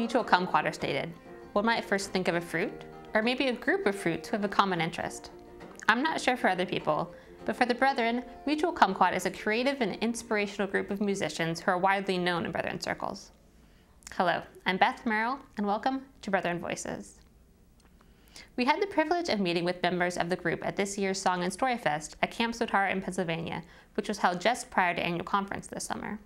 mutual kumquat are stated, one might first think of a fruit, or maybe a group of fruits who have a common interest. I'm not sure for other people, but for the Brethren, Mutual Kumquat is a creative and inspirational group of musicians who are widely known in Brethren circles. Hello, I'm Beth Merrill, and welcome to Brethren Voices. We had the privilege of meeting with members of the group at this year's Song and Story Fest at Camp Sotara in Pennsylvania, which was held just prior to annual conference this summer.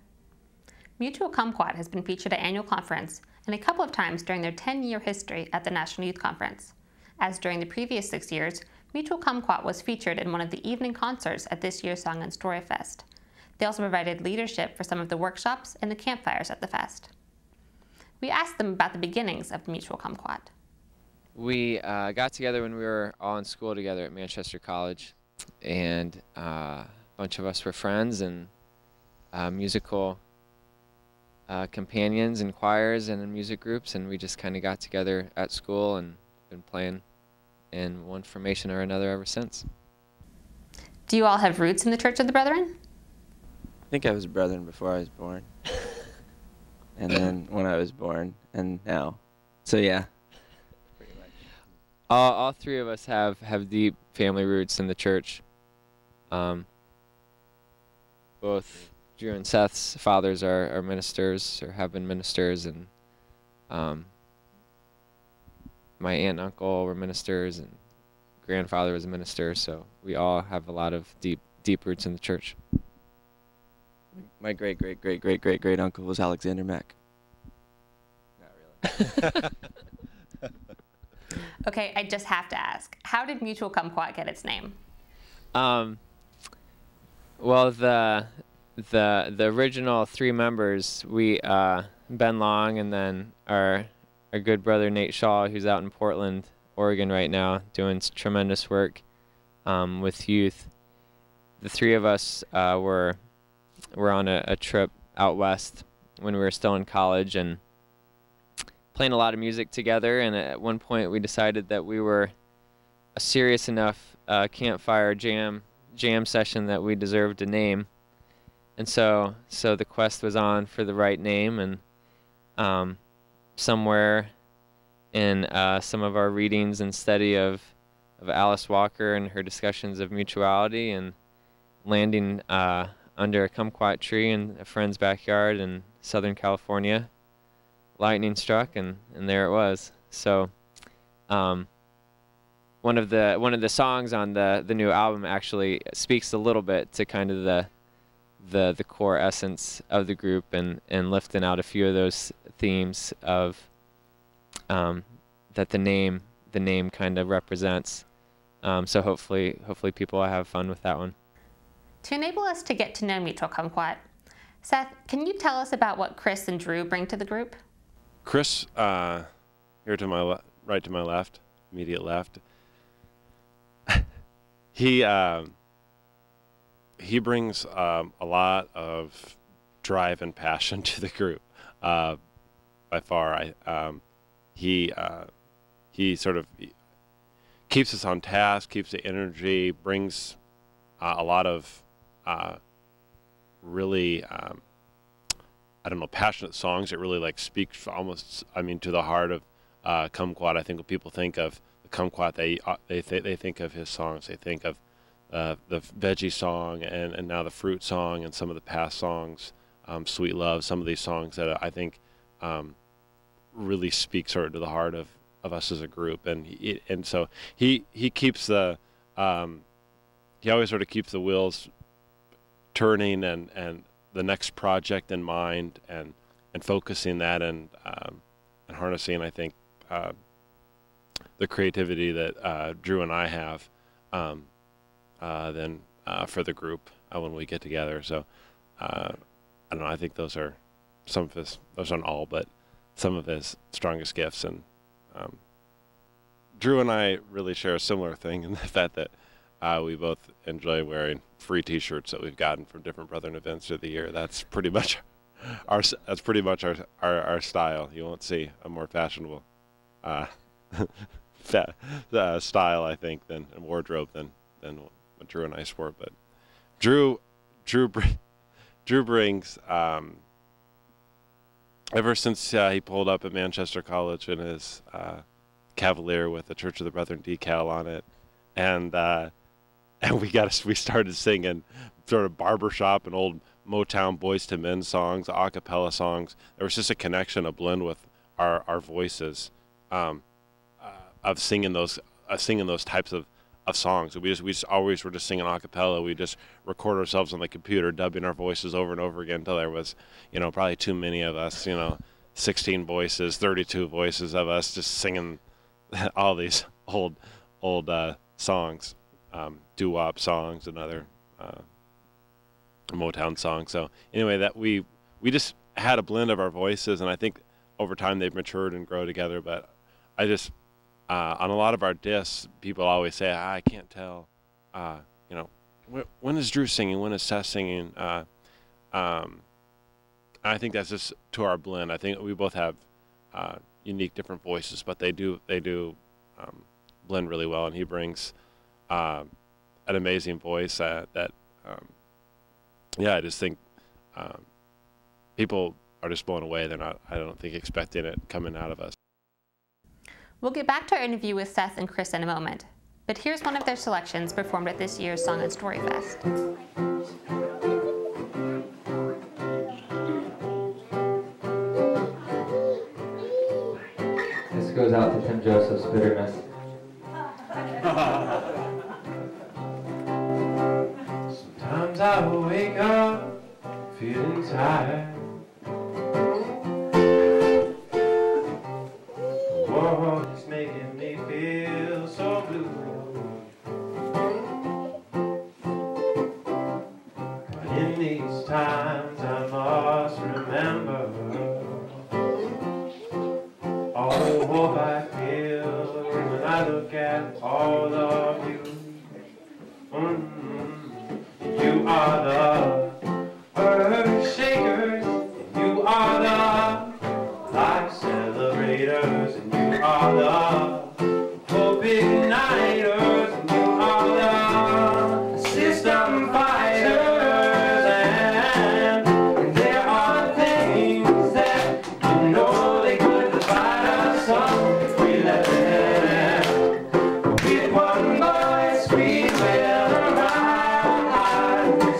Mutual Kumquat has been featured at annual conference and a couple of times during their 10-year history at the National Youth Conference. As during the previous 6 years, Mutual Kumquat was featured in one of the evening concerts at this year's Song and Story Fest. They also provided leadership for some of the workshops and the campfires at the fest. We asked them about the beginnings of Mutual Kumquat. We got together when we were all in school together at Manchester College, and a bunch of us were friends and musical companions in choirs and in music groups, and we just kind of got together at school and been playing in one formation or another ever since. Do you all have roots in the Church of the Brethren? I think I was a Brethren before I was born. And then when I was born, and now. So yeah. Pretty much. All three of us have deep family roots in the church. Both Drew and Seth's fathers are ministers, or have been ministers, and my aunt and uncle were ministers, and grandfather was a minister, so we all have a lot of deep roots in the church. My great uncle was Alexander Mack. Not really. Okay, I just have to ask, how did Mutual Kumquat get its name? Well, the original three members, we Ben Long, and then our good brother Nate Shaw, who's out in Portland, Oregon right now, doing tremendous work with youth. The three of us were on a trip out west when we were still in college and playing a lot of music together, and at one point we decided that we were a serious enough campfire jam session that we deserved a name. And so the quest was on for the right name, and somewhere in some of our readings and study of Alice Walker and her discussions of mutuality, and landing under a kumquat tree in a friend's backyard in Southern California, lightning struck, and there it was. So one of the songs on the new album actually speaks a little bit to kind of the core essence of the group, and lifting out a few of those themes of that the name kind of represents. So hopefully people will have fun with that one. To enable us to get to know Mutual Kumquat, Seth, can you tell us about what Chris and Drew bring to the group? Chris, here to my right to my left, immediate left. He brings a lot of drive and passion to the group. By far, he sort of keeps us on task, keeps the energy, brings a lot of really passionate songs that really speak almost, to the heart of Kumquat. I think when people think of the Kumquat, they think of his songs. They think of the veggie song and now the fruit song, and some of the past songs, Sweet Love, some of these songs that I think really speak sort of to the heart of us as a group. And so he keeps he always sort of keeps the wheels turning and the next project in mind, and focusing that, and harnessing, I think, the creativity that Drew and I have then for the group when we get together. So I don't know, I think those are some of his, those aren't all, but some of his strongest gifts. And Drew and I really share a similar thing in the fact that we both enjoy wearing free T-shirts that we've gotten from different Brethren events through the year. That's pretty much our style. You won't see a more fashionable style, I think, than wardrobe than what Drew and I sport. But Drew brings ever since he pulled up at Manchester College in his Cavalier with the Church of the Brethren decal on it, and we started singing sort of barbershop and old Motown Boys to Men songs, a cappella songs. There was just a connection, a blend with our voices of singing those types of songs. We just always were just singing a cappella. We just record ourselves on the computer, dubbing our voices over and over again until there was, probably too many of us, 16 voices, 32 voices of us just singing all these old songs, doo-wop songs and other Motown songs. So anyway, that we just had a blend of our voices, and I think over time they've matured and grow together. But I just on a lot of our discs, people always say, I can't tell, when is Drew singing, when is Seth singing. I think that's just to our blend. I think we both have unique, different voices, but they do blend really well, and he brings an amazing voice that I just think people are just blown away. They're not, I don't think, expecting it coming out of us. We'll get back to our interview with Seth and Chris in a moment, but here's one of their selections performed at this year's Song and Story Fest. This goes out to Tim Joseph's Bitterness. Sometimes I wake up feeling tired. The world is making me feel so blue. But in these times I must remember all the hope I feel when I look at all of you. You are the earth shakers, you are the life celebrators, and you are the hope igniters, and you are the system fighters, and there are things that you know they could divide us up if we let them. With one voice we will arise,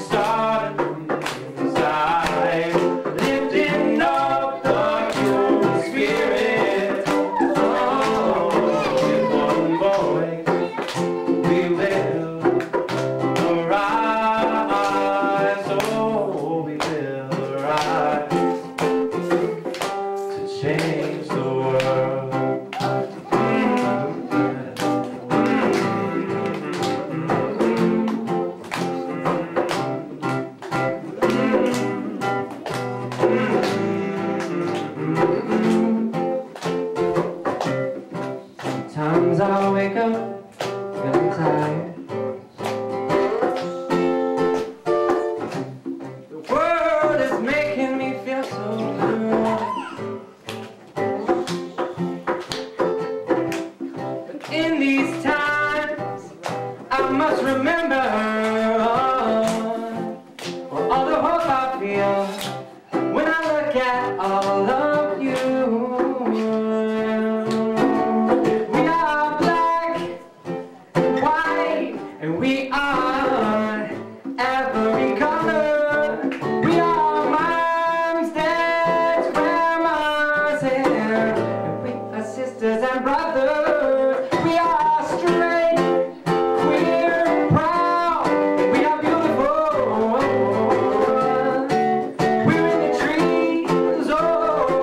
start from the inside, lifting up the human spirit. Oh, with one voice we will arise. Oh, we will arise to change the world. Sometimes I wake up feeling tired. The world is making me feel so blue. But in these times I must remember all the hope I feel when I look at all of you. We are black and white, and we are every color. We are moms, dads, grandmas, and we are sisters and brothers. We are straight, queer, and proud, and we are beautiful. We're in the trees, oh,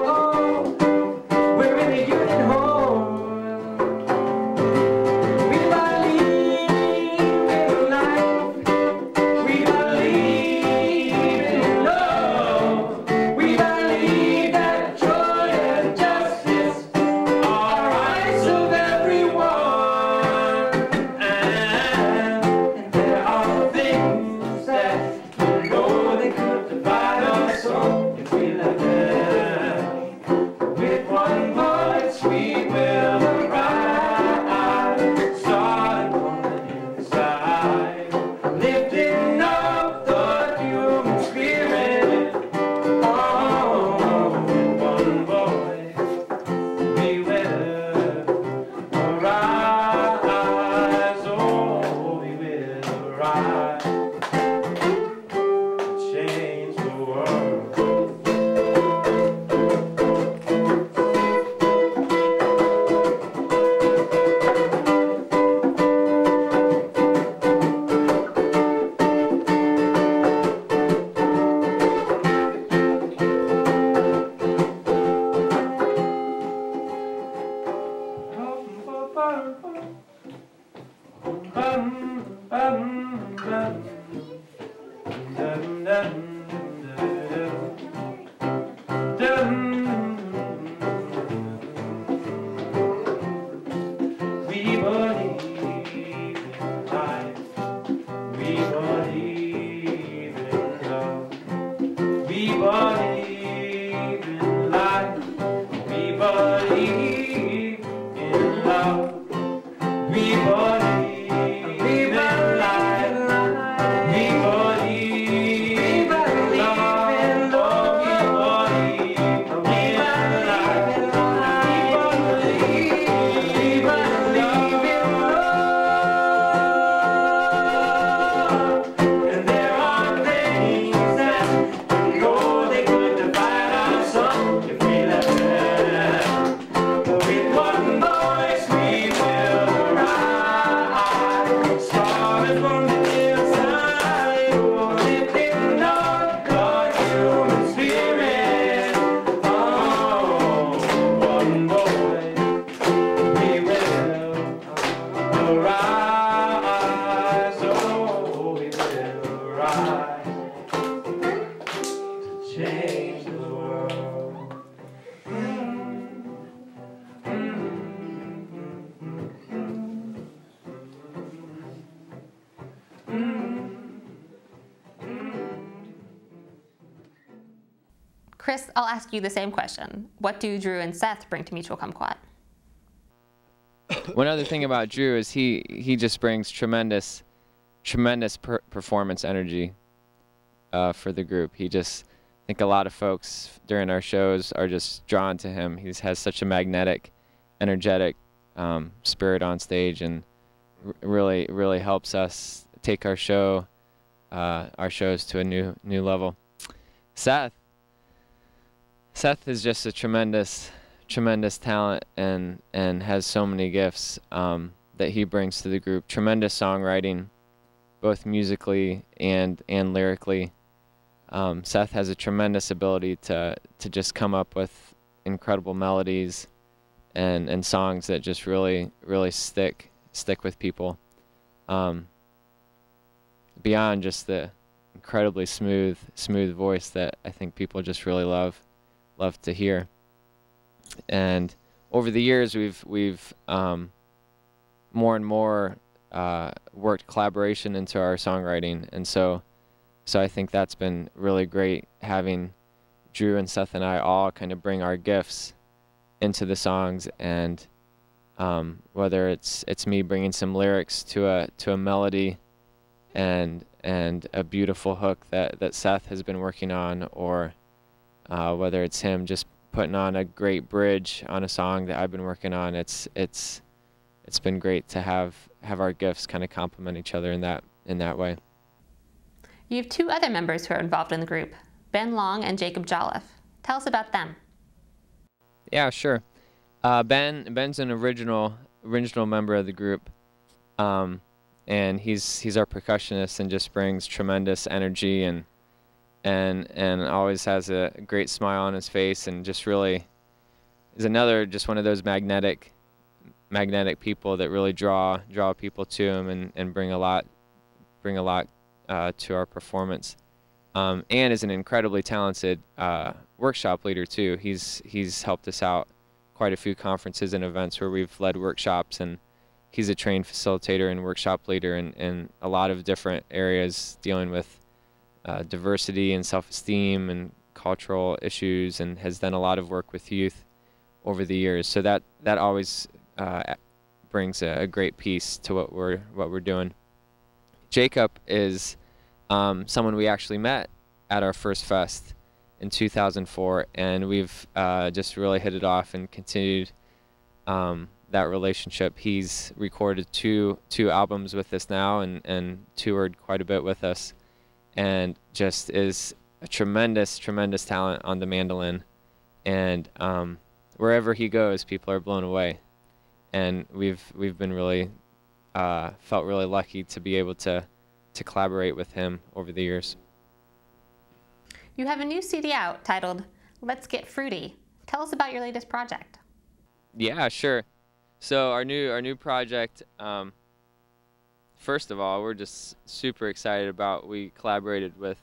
change the world. Chris, I'll ask you the same question. What do Drew and Seth bring to Mutual Kumquat? One other thing about Drew is he just brings tremendous performance energy for the group. I think a lot of folks during our shows are just drawn to him. He has such a magnetic, energetic spirit on stage, and really helps us take our shows to a new level. Seth is just a tremendous talent and has so many gifts that he brings to the group. Tremendous songwriting, both musically and lyrically. Seth has a tremendous ability to just come up with incredible melodies and songs that just really stick with people. Beyond just the incredibly smooth voice that I think people just really love to hear. And over the years, we've more and more worked collaboration into our songwriting, and so I think that's been really great, having Drew and Seth and I all kind of bring our gifts into the songs, and whether it's me bringing some lyrics to a melody and a beautiful hook that Seth has been working on, or whether it's him just putting on a great bridge on a song that I've been working on. It's been great to have our gifts kind of complement each other in that way. You have two other members who are involved in the group, Ben Long and Jacob Jolliffe. Tell us about them. Yeah, sure. Ben's an original member of the group, and he's our percussionist and just brings tremendous energy and always has a great smile on his face, and just really is another just one of those magnetic people that really draw people to him and bring a lot to our performance. And is an incredibly talented workshop leader too. He's helped us out quite a few conferences and events where we've led workshops, and he's a trained facilitator and workshop leader in a lot of different areas dealing with diversity and self-esteem and cultural issues, and has done a lot of work with youth over the years. So that always brings a great piece to what we're doing. Jacob is someone we actually met at our first fest in 2004, and we've just really hit it off and continued that relationship. He's recorded two albums with us now and toured quite a bit with us, and just is a tremendous talent on the mandolin. And wherever he goes, people are blown away. And we've been really felt really lucky to be able to collaborate with him over the years. You have a new CD out titled Let's Get Fruity. Tell us about your latest project. Yeah, sure. So our new project, first of all, we're just super excited about. We collaborated with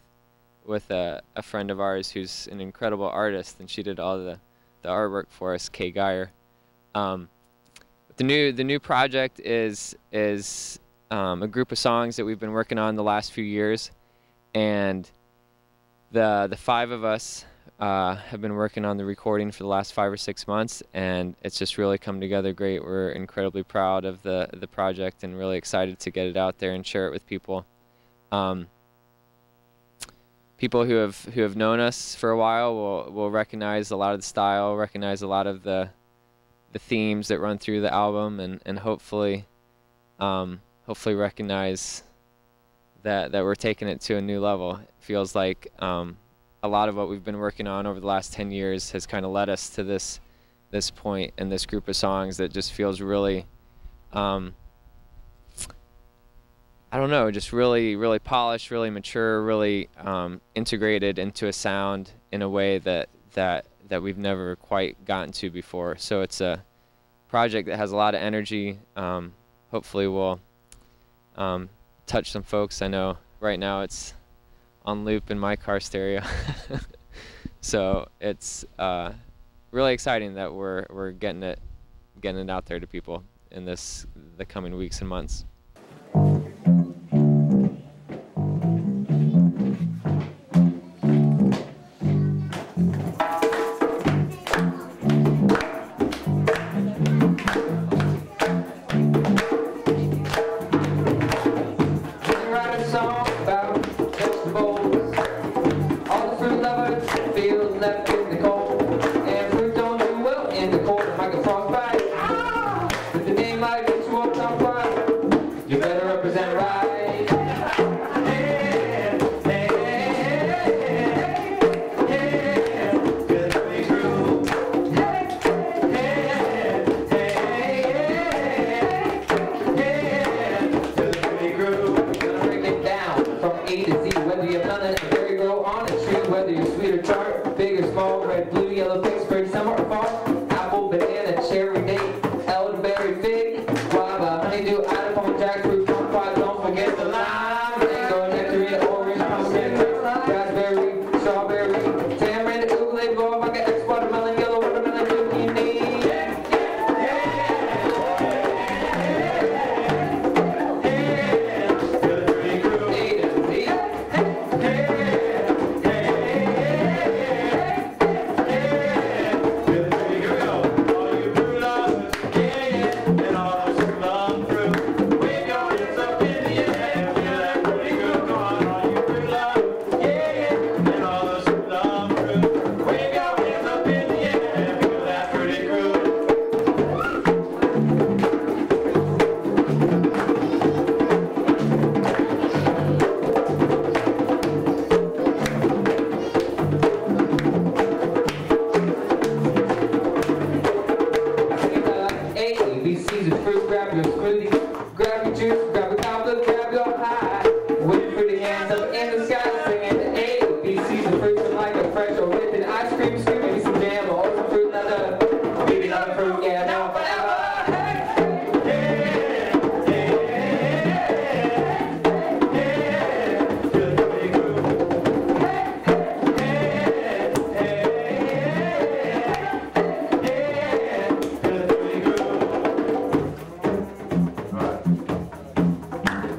a friend of ours who's an incredible artist, and she did all the artwork for us, Kay Geyer. The new project is a group of songs that we've been working on the last few years, and the five of us have been working on the recording for the last 5 or 6 months, and it's just really come together great. We're incredibly proud of the project and really excited to get it out there and share it with people. People who have known us for a while will recognize a lot of the style, recognize a lot of the themes that run through the album, and hopefully recognize that we're taking it to a new level. It feels like a lot of what we've been working on over the last 10 years has kind of led us to this point and this group of songs that just feels really, I don't know, just really polished, really mature, really integrated into a sound in a way that we've never quite gotten to before. So it's a project that has a lot of energy. Hopefully we'll touch some folks. I know right now it's on loop in my car stereo. So it's really exciting that we're getting it out there to people in the coming weeks and months. Write a song about vegetables. All the fruit lovers feel left in the cold. And fruit don't do well in the cold like a frostbite. But the name might get you up on fire. You better represent right. A to Z, whether you're planting a berry grow on a tree, whether you're sweet or tart, big or small, red, blue, yellow, pink, spring, summer or fall, apple, banana, cherry, date, elderberry, fig, guava, honeydew, apple, jackfruit, kumquat, don't forget the lime, mango, nectarine, orange, pomegranate, raspberry, strawberry, tamarind, oolong, guava, X, watermelon, yellow watermelon, zucchini. ABC's of fruit, grab your smoothie, grab your juice, grab your cobbler, grab your high. Wave for the hands up in the sky, singing the ABC's of fruit, and like a fresh or whipped ice cream, scoop, maybe some jam or some fruit leather. Maybe not a fruit, yeah, now forever.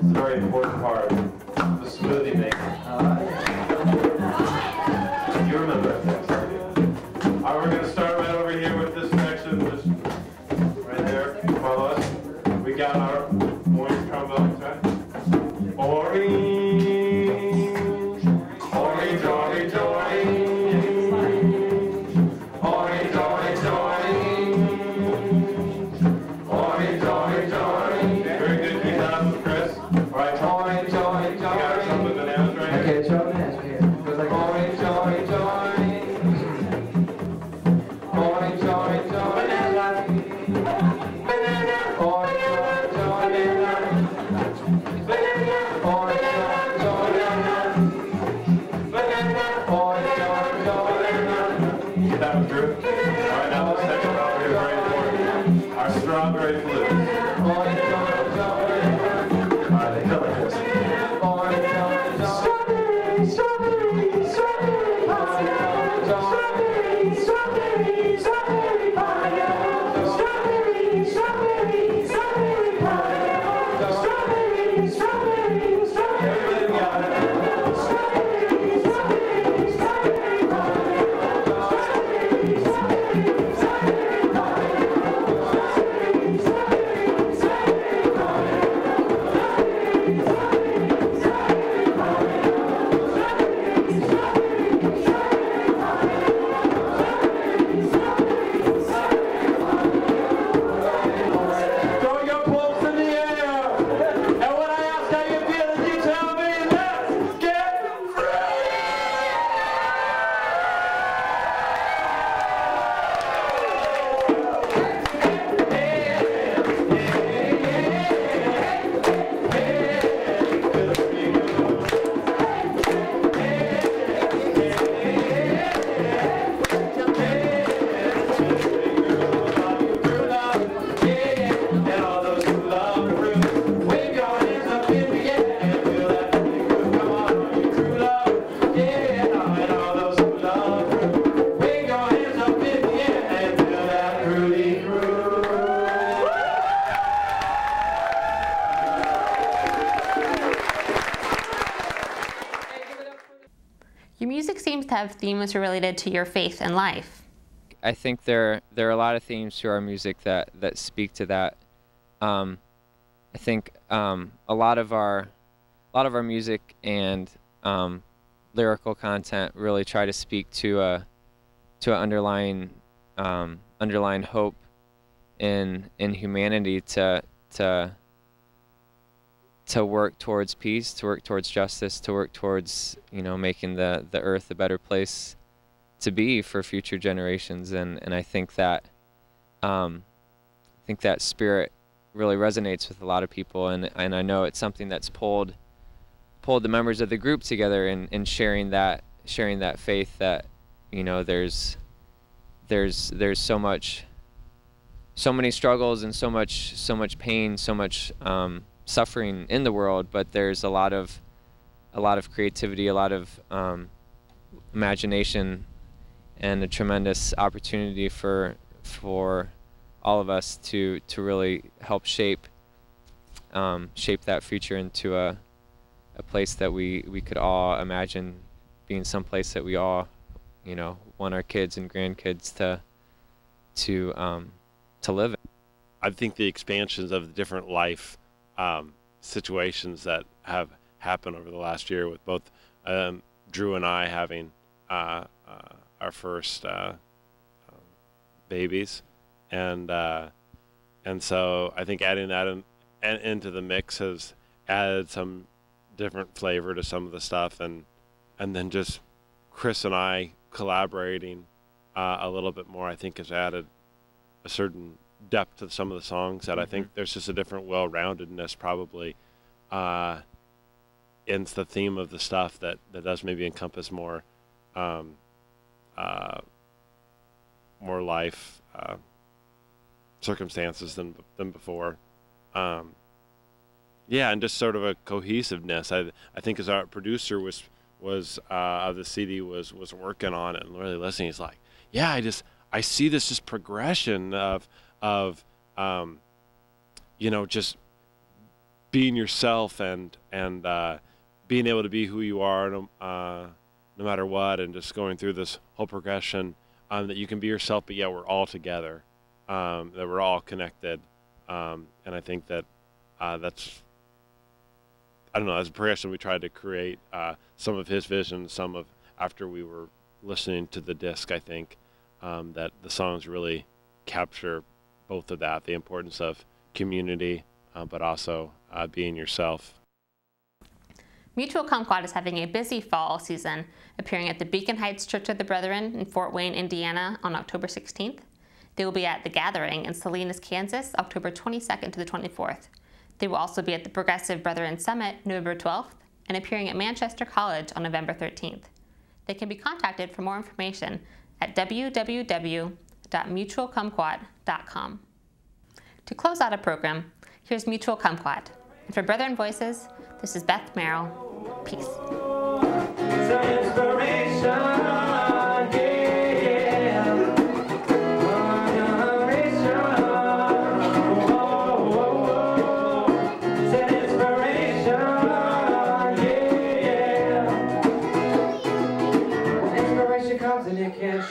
Very important part, the smoothie making. You remember it. All right, we're going to start right over here with this section, just right there, follow us. We got our orange trombones, right? Orange, orange, orange, orange, orange, orange, orange, orange, orange, orange. Very good, keep that up with Chris. All right, Orange, orange, you got some orange. bananas right here. Okay, show bananas here. Goes like orange, orange, orange. Orange, orange, orange. Banana. Orange, orange, orange. Banana. Orange, orange, orange. Banana. Orange, orange, Your music seems to have themes related to your faith and life. I think there are a lot of themes to our music that speak to that. I think a lot of our music and lyrical content really try to speak to an underlying hope in humanity to work towards peace, to work towards justice, to work towards making the earth a better place to be for future generations. And I think that spirit really resonates with a lot of people, and I know it's something that's pulled the members of the group together in sharing that faith that there's so many struggles and so much pain, so much suffering in the world, but there's a lot of creativity, a lot of imagination, and a tremendous opportunity for all of us to really help shape that future into a place that we could all imagine being someplace that we all want our kids and grandkids to live in. I think the expansions of the different life situations that have happened over the last year, with both Drew and I having our first babies, and so I think adding that into the mix has added some different flavor to some of the stuff, and then just Chris and I collaborating a little bit more, I think, has added a certain depth to some of the songs that I think there's just a different well-roundedness probably in the theme of the stuff that does maybe encompass more life circumstances than before. Yeah, and just sort of a cohesiveness. I think as our producer was of the CD was working on it and really listening, he's like, yeah, I see this as progression of just being yourself and being able to be who you are no matter what, and just going through this whole progression that you can be yourself, but yeah, we're all together, that we're all connected, and I think that that's, I don't know, as a progression we tried to create some of his vision, some of after we were listening to the disc. I think that the songs really capture both of that, the importance of community, but also being yourself. Mutual Kumquat is having a busy fall season, appearing at the Beacon Heights Church of the Brethren in Fort Wayne, Indiana on October 16th. They will be at The Gathering in Salinas, Kansas, October 22nd to the 24th. They will also be at the Progressive Brethren Summit November 12th and appearing at Manchester College on November 13th. They can be contacted for more information at www.mutualkumquat.com. To close out a program, here's Mutual Kumquat. And for Brethren Voices, this is Beth Merrill. Peace.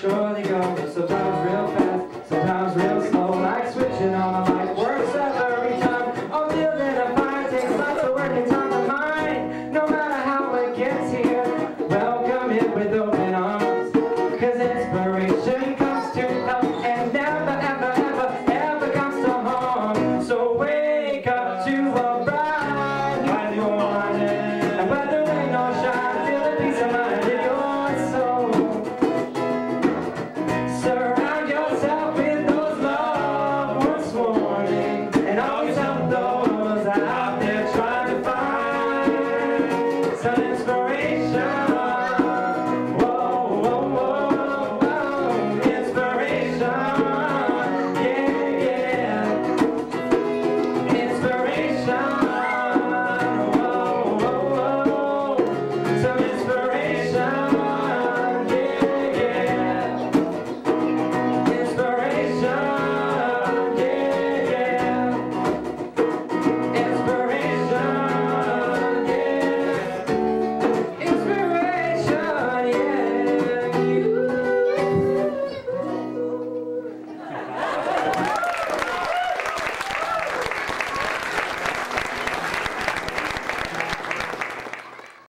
Surely go, sometimes real fast, sometimes real slow, like switching on a light.